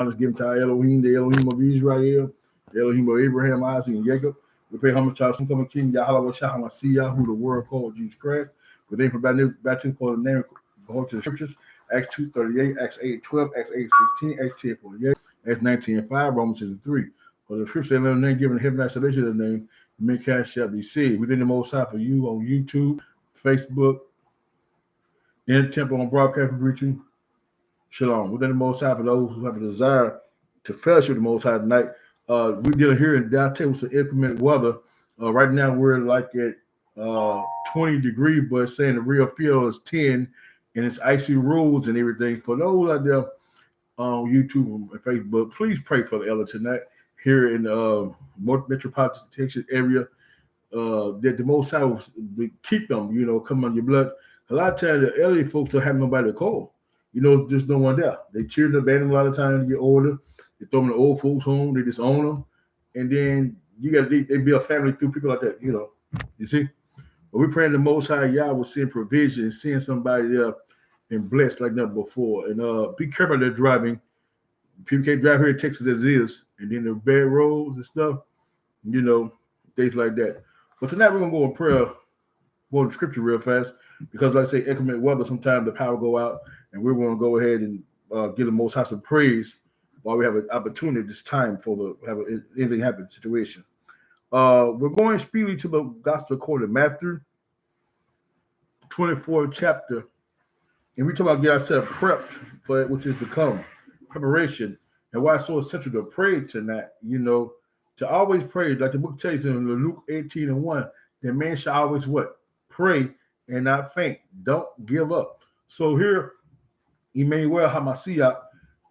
Let's give to our Elohim, the Elohim of Israel, the Elohim of Abraham, Isaac, and Jacob. We pay homage to our soon coming King Yahweh Shah Hamashiach, who the world called Jesus Christ. We thank for baptism for the name according to the scriptures. Acts 2:38, Acts 8:12, Acts 8:16, Acts 10:48, Acts 19:5, Romans 3. For the scripture in the name given in heaven, isolation of the name, mankind shall be saved. Within the Most High for you on YouTube, Facebook, in the temple on broadcast preaching. Shalom. Within the Most High for those who have a desire to fellowship with the Most High tonight. We're dealing here in downtown with some inclement weather. Right now we're like at 20 degrees, but it's saying the real feel is 10, and it's icy roads and everything. For those out there on YouTube and Facebook, please pray for the elder tonight here in the metropolitan Texas area. That the Most High will keep them, come on your blood. A lot of times the elderly folks don't have nobody to call. There's no one there. They cheer the band a lot of times to get older. They throw them in the old folks' home. They just own them. And then they build a family through people like that, You see? But we're praying the Most High Yah will send provision and send somebody there and blessed like never before. And be careful they're driving. People can't drive here in Texas as is. And then the bad roads and stuff, things like that. But tonight we're going to go in prayer, go to scripture real fast. Because like I say, inclement weather, sometimes the power go out. And we're going to go ahead and give the Most High some praise while we have an opportunity this time for anything happen situation. We're going speedily to the Gospel according to Matthew, 24th chapter. And we talk about get ourselves prepped for that which is to come. Preparation. And why it's so essential to pray tonight, to always pray. Like the book tells you in Luke 18:1, that man shall always what? Pray and not faint. Don't give up. So here, Emmanuel Hamashiach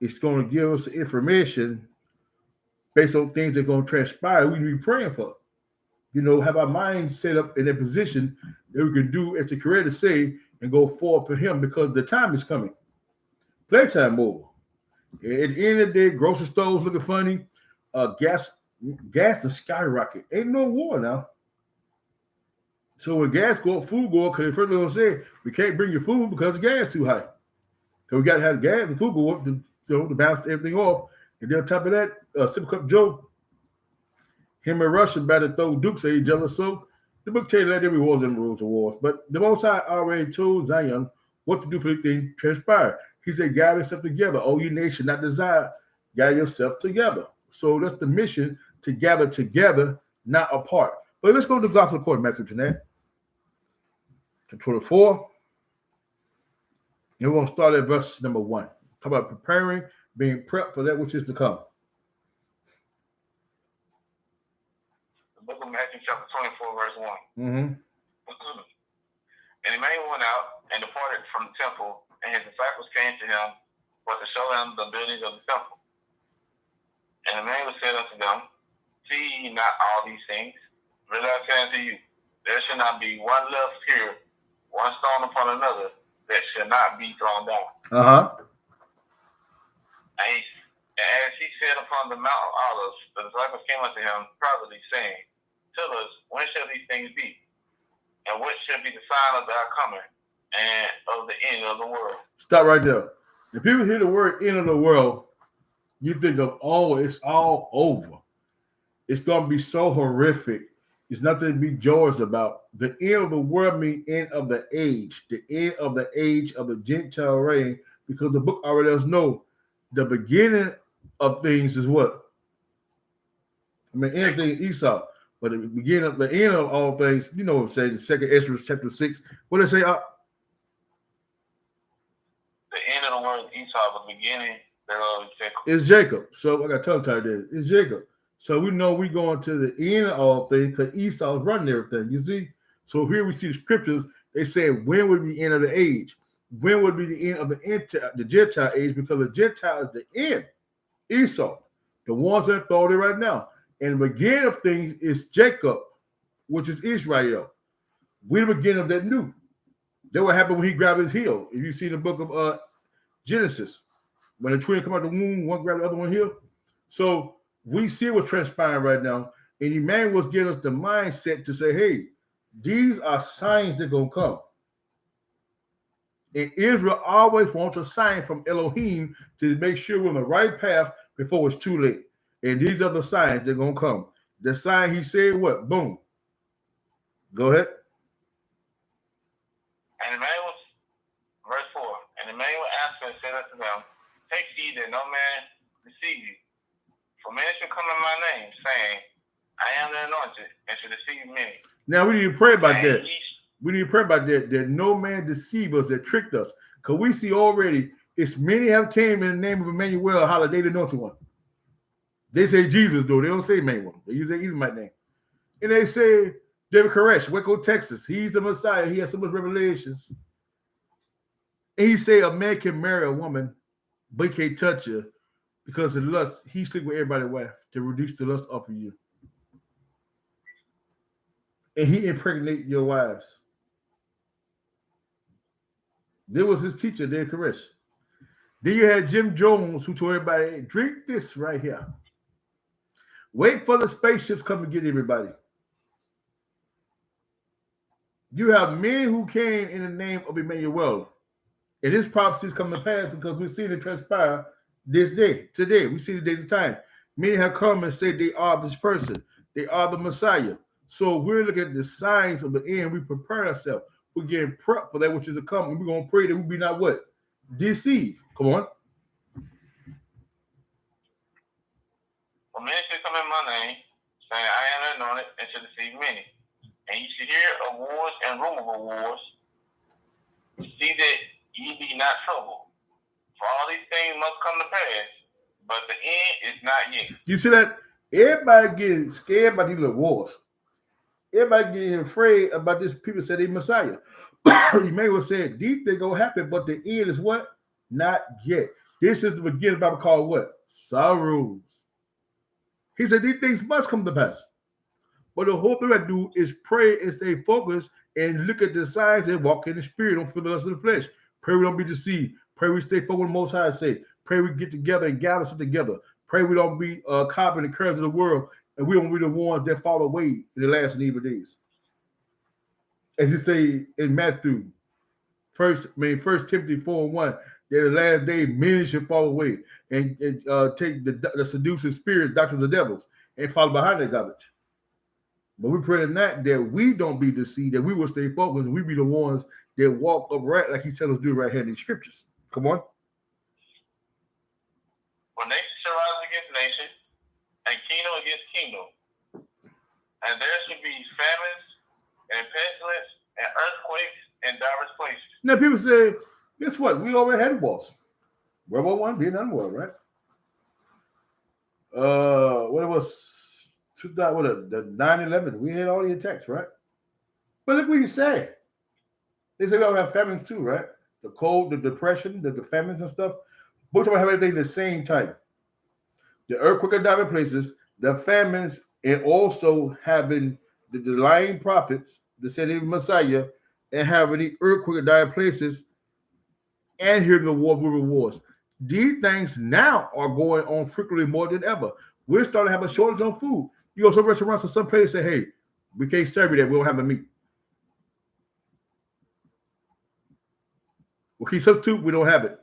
is going to give us information based on things that are going to transpire. We need to be praying for. Have our mind set up in a position that we can do as the Creator say and go forward for Him because the time is coming. Playtime over. At the end of the day, grocery stores looking funny. Gas to skyrocket. Ain't no war now. So when gas go up, food go up, because first they're going to say, we can't bring your food because the gas is too high. So we got to have gas and food go up to balance everything off. And then on top of that, Simple Cup Joe, him and Russia about to throw Duke, say he's jealous. So the book tells you that every war's in the rules of wars. But the Most High already told Zion what to do for the thing transpire. He said, gather yourself together. Oh, you nation, not desire. Gather yourself together. So that's the mission, to gather together, not apart. But let's go to the Gospel according to Matthew tonight. To 24. And we're going to start at verse number 1. Talk about preparing, being prepped for that which is to come. The book of Matthew chapter 24, verse 1. Mm-hmm. And the man went out and departed from the temple, and his disciples came to him for to show him the building of the temple. And the man said unto them, see ye not all these things? Really I say unto you, there shall not be one left here, one stone upon another, that shall not be thrown down. And as he said upon the Mount of Olives, the disciples came unto him privately, saying, tell us, when shall these things be? And what shall be the sign of thy coming and of the end of the world? Stop right there. If people hear the word end of the world, you think of, it's all over. It's going to be so horrific. It's nothing to be joyous about. The end of the world means end of the age. The end of the age of the Gentile reign, because the book already lets us know the beginning of things is what? Anything is Esau. But the end of all things, you know what I'm saying, the second Ezra chapter 6. What did it say? The end of the world is Esau, but the beginning thereof is Jacob. It's Jacob. So I got to tell you, it's Jacob. So we know we're going to the end of all things because Esau's running everything, you see? So here we see the scriptures. They say, when would be the end of the age? When would be the end of the Gentile age? Because the Gentile is the end. Esau, the ones that are authority right now. And the beginning of things is Jacob, which is Israel. We're the beginning of that new. That what happened when he grabbed his heel. If you see the book of Genesis, when the twin come out the womb, one grabbed the other one heel. So we see what's transpiring right now. And Emmanuel was giving us the mindset to say, hey, these are signs that are going to come. And Israel always wants a sign from Elohim to make sure we're on the right path before it's too late. And these are the signs they're gonna come. The sign he said, what? Boom. Go ahead. And Emmanuel, verse 4, and Emmanuel answered and said unto them, take heed that no man deceive you. For many shall come in my name, saying, I am the anointed, and shall deceive many. Now we need to pray about that. Ye We need to pray about that no man deceive us, that tricked us. Because we see already, it's many have came in the name of Emmanuel, holiday the anointed one. They say Jesus, though. They don't say Emmanuel. They use their Edomite name. And they say, David Koresh, Waco, Texas. He's the Messiah. He has so much revelations. And he say a man can marry a woman, but he can't touch her because of lust. He sleep with everybody's wife to reduce the lust off of you. And he impregnate your wives. There was his teacher, David Koresh. Then you had Jim Jones, who told everybody, hey, drink this right here. Wait for the spaceships come and get everybody. You have many who came in the name of Emmanuel. And this prophecy is coming to pass because we're seeing it transpire this day, today. We see the days of time. Many have come and said they are this person. They are the Messiah. So we're looking at the signs of the end. We prepare ourselves. We're getting prepped for that which is to come. And we're going to pray that we be not what? Deceived. Come on. For many shall come in my name, saying, I am the anointed, and shall deceive many. And ye shall hear of wars and rumors of wars. See that ye be not troubled. For all these things must come to pass, but the end is not yet. You see that? Everybody getting scared about these little wars. Everybody getting afraid about this. People say they Messiah. Emmanuel said, these things gonna happen, but the end is what? Not yet. This is the beginning of the Bible called what? Sorrows. He said these things must come to pass. But the whole thing I do is pray and stay focused and look at the signs and walk in the spirit. Don't feel the lust of the flesh. Pray we don't be deceived. Pray we stay focused on the Most High say. Pray we get together and gather us together. Pray we don't be caught in the currents of the world and we don't be the ones that fall away in the last and evil days. As you say in Matthew, First Timothy 4:1, that the last day many shall fall away and take the seducing spirit, doctrines of the devils, and follow behind that garbage. But we pray tonight that we don't be deceived, that we will stay focused, and we be the ones that walk upright like he tells us to do right here in the scriptures. Come on. For nation shall rise against nation, and kingdom against kingdom. And there shall be famines and pestilence and earthquakes in diverse places. Now people say, guess what? We already had wars. World War I, Vietnam War, right? What it was, the 9/11. We had all the attacks, right? But look what you say. They say we all have famines too, right? The cold, the depression, the famines and stuff. Both of them have everything the same time. The earthquake in diverse places, the famines, and also having the lying prophets, the sending Messiah, and having the earthquake in diverse places, and hearing the wars. These things now are going on frequently more than ever. We're starting to have a shortage on food. You go to some restaurants or some places say, hey, we can't serve you that. We don't have the meat. We keep substitute, we don't have it.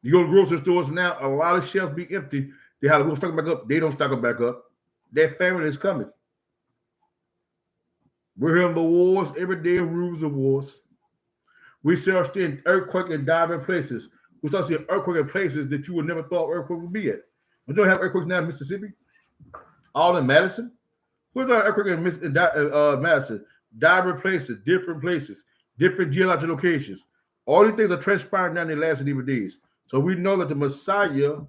You go to grocery stores now, a lot of shelves be empty. They have to go stock them back up. They don't stock them back up. That famine is coming. We're hearing the wars every day, rumors of wars. We start seeing earthquake in diverse places. We start seeing earthquake in places that you would never thought earthquake would be at. We don't have earthquakes now in Mississippi. All in Madison. Where's our earthquake in Madison? Diverse places, different geological locations. All these things are transpiring down in the last and evil days. So we know that the Messiah,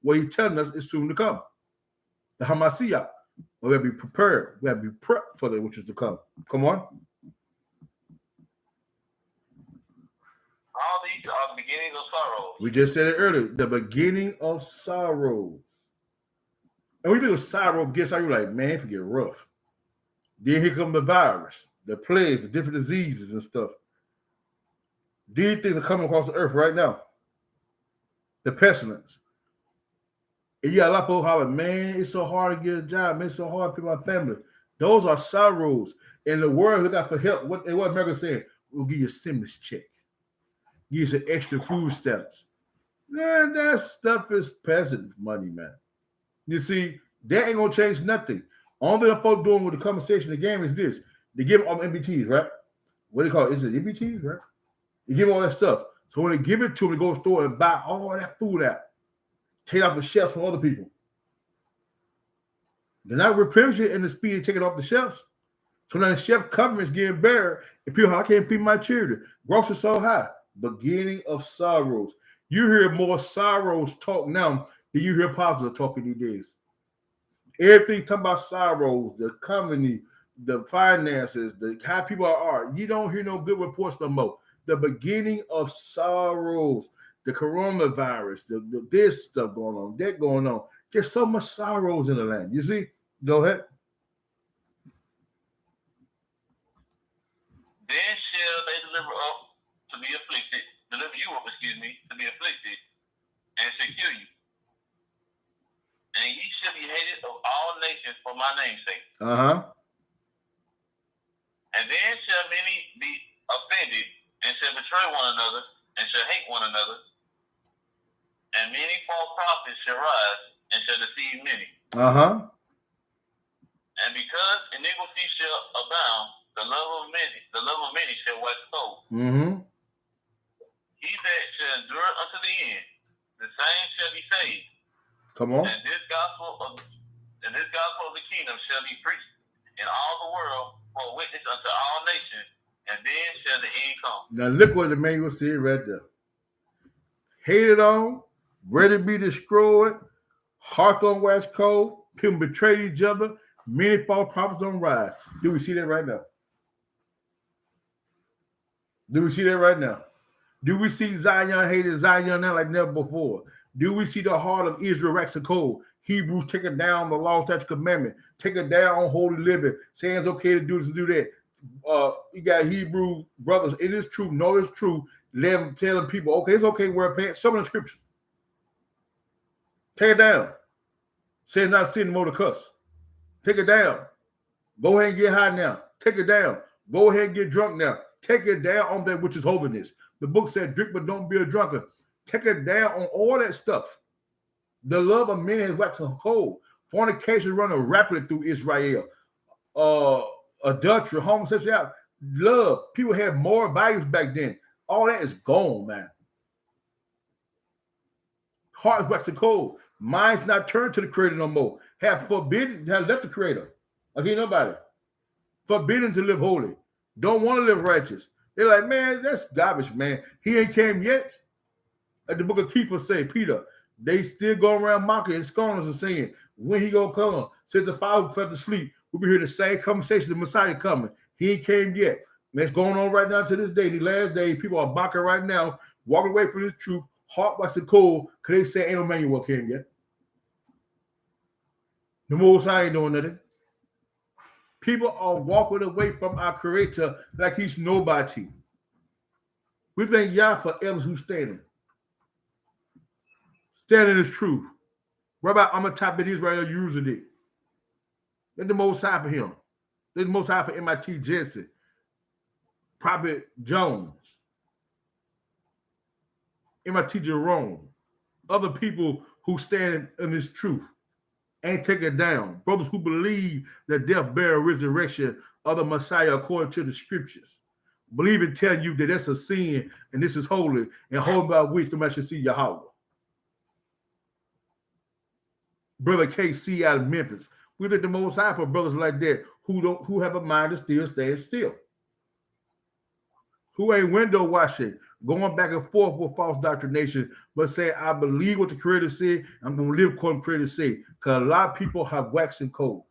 what he's telling us, is soon to come. The Hamashiach. We have to be prepared. We have to be prepped for that which is to come. Come on. All these are the beginnings of sorrows. We just said it earlier. The beginning of sorrow. And we think of sorrow, guess how you're like, man, it get rough. Then here comes the virus, the plagues, the different diseases and stuff. These things are coming across the earth right now. The pestilence. And you got a lot of people hollering, man, it's so hard to get a job, man, it's so hard to feed my family. Those are sorrows. And the world look out for help. What America saying? We'll give you a stimulus check. Give you some extra food stamps. Man, that stuff is peasant money, man. You see, that ain't gonna change nothing. Only thing I'm folks doing with the conversation, the game is this: they give them all the MBTs, right? What do they call it? Is it MBTs, right? You give them all that stuff. So when they give it to them, they go to the store and buy all that food out, take off the shelves from other people. They're not replenishing in the speed and taking it off the shelves. So now the chef government's getting better, and people, I can't feed my children. Groceries so high. Beginning of sorrows. You hear more sorrows talk now than you hear positive talking these days. Everything talking about sorrows, the company, the finances, the how people are. You don't hear no good reports no more. The beginning of sorrows, the coronavirus, the this stuff going on, that going on. There's so much sorrows in the land. You see? Go ahead. Then shall they deliver you up, to be afflicted, and secure you. And ye shall be hated of all nations for my name's sake. And then shall many be offended, and shall betray one another, and shall hate one another. And many false prophets shall rise, and shall deceive many. And because iniquity shall abound, the love of many shall wax cold. He that shall endure unto the end, the same shall be saved. Come on. And this gospel of the kingdom shall be preached in all the world for a witness unto all nations, and then shall the end come. Now look what the manual said right there. Hated on, ready to be destroyed, heart on wax cold, people betrayed each other, many false prophets on rise. Do we see that right now? Do we see that right now? Do we see Zion hated Zion now like never before? Do we see the heart of Israel waxing cold? Hebrews taking down the law, statute, commandment, taking down on holy living, saying it's okay to do this and do that. You got Hebrew brothers. It is true. No, it's true. Telling people, okay, it's okay to wear pants. Show me the scripture. Take it down. Say it's not sin more to cuss. Take it down. Go ahead and get high now. Take it down. Go ahead and get drunk now. Take it down on that which is holiness. The book said, drink, but don't be a drunkard. Take it down on all that stuff. The love of men has waxed cold. Fornication running rapidly through Israel. Adultery, homosexuality, love. People had more values back then. All that is gone, man. Heart is waxing cold. Mind's not turned to the Creator no more. Have left the Creator. Okay, nobody. Forbidden to live holy. Don't want to live righteous. They're like, man, that's garbage, man. He ain't came yet. Like the book of Kepha say, Peter, they still go around mocking and scorning and saying, when he gonna come? Since the Father fell asleep, we'll be hearing the same conversation, the Messiah coming. He ain't came yet. And it's going on right now to this day. The last day, people are mocking right now, walking away from this truth, heart waxing cold, because they say ain't no Emmanuel came yet. The Most High ain't doing nothing. People are walking away from our Creator like he's nobody. We thank Yah for elders who's standing. Standing is truth. Rabbi Amitab Ben Israel using it. Let the Most High for him. Let the Most High for MIT Jensen. Prophet Jones. MIT Jerome. Other people who stand in this truth. Ain't take it down. Brothers who believe the death, burial, resurrection of the Messiah according to the scriptures. Believe and tell you that that's a sin and this is holy and holy by which the man should see Yahweh. Brother KC out of Memphis. We think the Most High for brothers like that who have a mind to still stand still. Who ain't window washing, going back and forth with false doctrination, but say, I believe what the Creator said, I'm going to live according to the Creator said. Because a lot of people have waxing cold.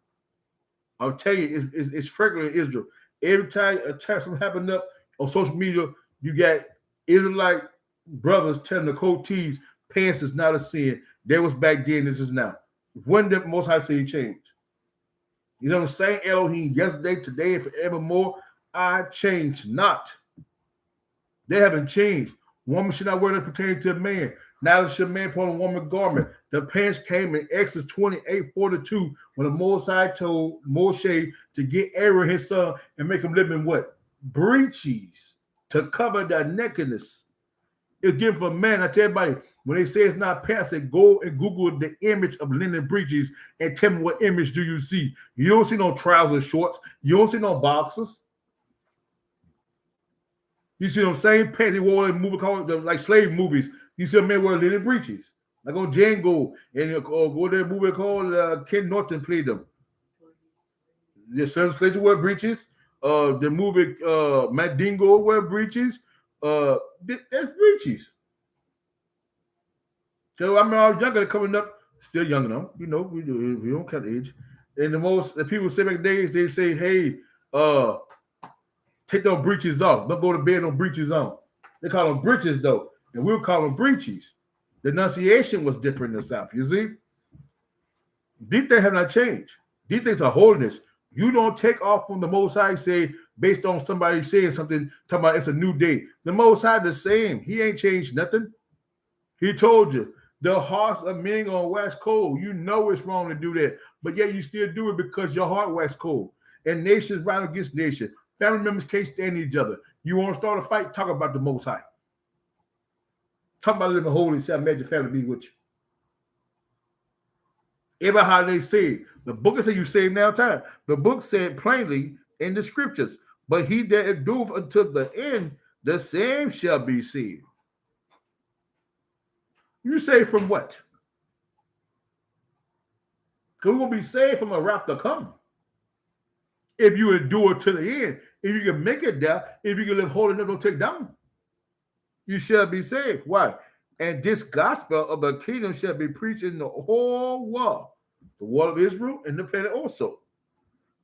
I'll tell you, it's frequent in Israel. Every time something happens up on social media, you got Israelite brothers telling the cold tees, pants is not a sin. That was back then, this is now. When did Most High say he changed? He's on the same Elohim yesterday, today, and forevermore. I changed not. They haven't changed. Woman should not wear that pertaining to a man. Now should a man put on a woman garment. The pants came in Exodus 28:42 when the Most High told Moshe to get Aaron his son and make him live in what? Breeches to cover their nakedness. It's given for man. I tell everybody, when they say it's not pants, they go and Google the image of linen breeches and tell me what image do you see. You don't see no trousers, shorts. You don't see no boxers. You see them same pants they wore in movie called like slave movies. You see a man wear linen breeches. Like on Django and go to a movie called Ken Norton played them. The certain slaves wear breeches. The movie Matt Dingo wear breeches. That's breeches. So I mean, I was younger coming up, still young enough. You know, we don't count age. And the people say back days, they say, hey, take those breeches off. Don't go to bed on breeches on. They call them breeches though, and we'll call them breeches. The enunciation was different in the South. You see, these things have not changed. These things are holiness. You don't take off from the Most High, say, based on somebody saying something, talking about it's a new day. The Most High the same. He ain't changed nothing. He told you, the hearts of men gonna wax cold. You know it's wrong to do that, but yet you still do it because your heart wax cold. And nations rise against nations. Family members can't stand each other. You want to start a fight? Talk about the Most High. Talk about living holy. Say, I made your family be with you. Ever how they say, the book is saying you save now time. The book said plainly in the scriptures, but he that endureth until the end, the same shall be saved. You say from what? Because we're going to be saved from a wrath to come. If you endure to the end, if you can make it there, if you can live holy enough, don't take down, you shall be saved. Why? And this gospel of the kingdom shall be preached in the whole world, the world of Israel and the planet also,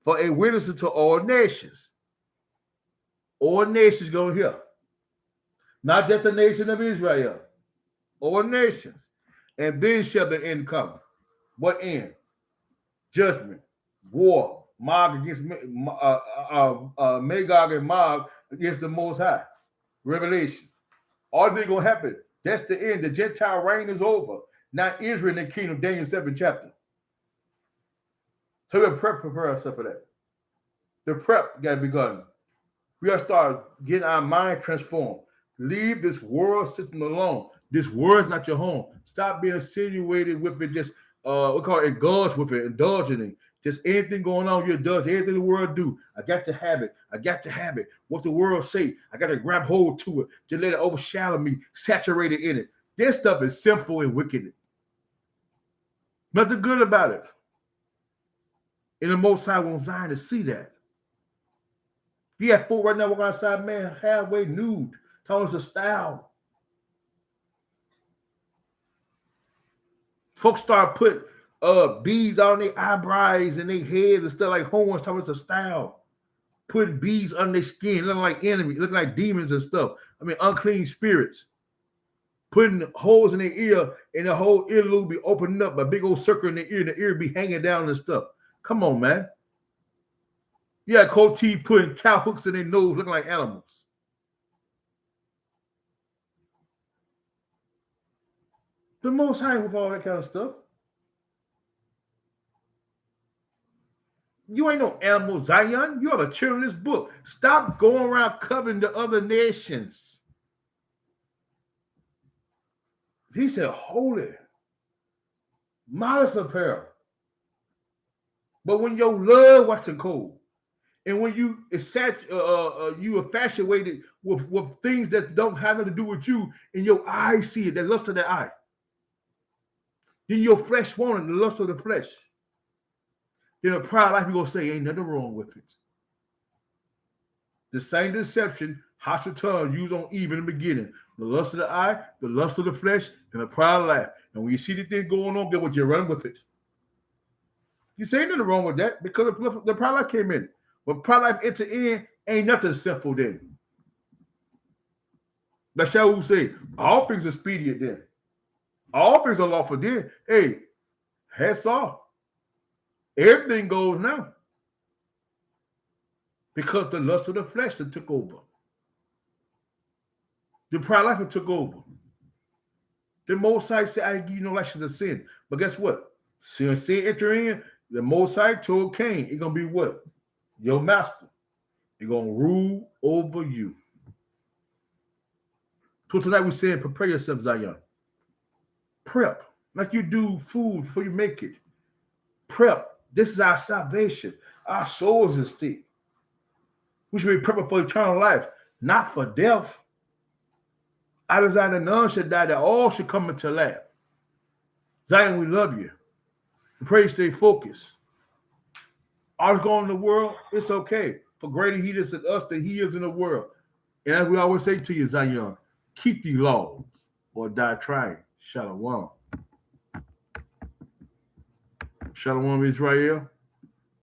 for a witness to all nations. All nations going to hear. Not just the nation of Israel. All nations. And then shall the end come. What end? Judgment. War. Mag against Magog and Mag against the Most High. Revelation. All these going to happen. That's the end. The Gentile reign is over. Now Israel in the kingdom, Daniel 7th chapter. So we prepare ourselves for that. The prep got to be done. We got to start getting our mind transformed. Leave this world system alone. This world's not your home. Stop being insinuated with it. Just we call it indulge with it, indulging it. Just anything going on, you indulge anything the world do. I got to have it. I got to have it. What the world say, I got to grab hold to it. Just let it overshadow me, saturate it in it. This stuff is sinful and wicked. Nothing good about it. And the Most High wants Zion to see that. You have folk right now walking outside, man, halfway nude, telling us a style. Folks start putting beads on their eyebrows and their heads and stuff like horns, telling us a style. Putting beads on their skin, looking like enemies, looking like demons and stuff. I mean, unclean spirits. Putting holes in their ear and the whole earlobe be opening up, a big old circle in their ear, and the ear be hanging down and stuff. Come on, man. Yeah, Cold T putting cow hooks in their nose, looking like animals. The Most High with all that kind of stuff. You ain't no animal, Zion. You are the children of this book. Stop going around covering the other nations. He said, holy, modest apparel. But when your love waxing cold, and when you infatuated with things that don't have nothing to do with you, and your eyes see it, the lust of the eye. Then your flesh wanted the lust of the flesh. Then a proud life, you're going to say, ain't nothing wrong with it. The same deception Hashatan used on Eve in the beginning. The lust of the eye, the lust of the flesh, and the pride of life. And when you see the thing going on, get what you're running with it. You say ain't nothing wrong with that because the pride life came in. When pride life entered in, ain't nothing sinful then. That's how we say, all things are expedient then. All things are lawful then. Hey, hats off. Everything goes now. Because the lust of the flesh that took over. The pride life that took over. The Most High said, I give you no license to sin. But guess what? Sin enter in. The Most High told Cain, it's going to be what? Your master. He's going to rule over you. So tonight we saying, prepare yourself, Zion. Prep, like you do food before you make it. Prep. This is our salvation. Our souls is stake. We should be prepping for eternal life, not for death. I desire that none should die, that all should come into life. Zion, we love you. We pray you stay focused. All that's going on in the world, it's okay. For greater he is in us than he is in the world. And as we always say to you, Zion, keep the laws or die trying. Shalom. Shalom, Israel.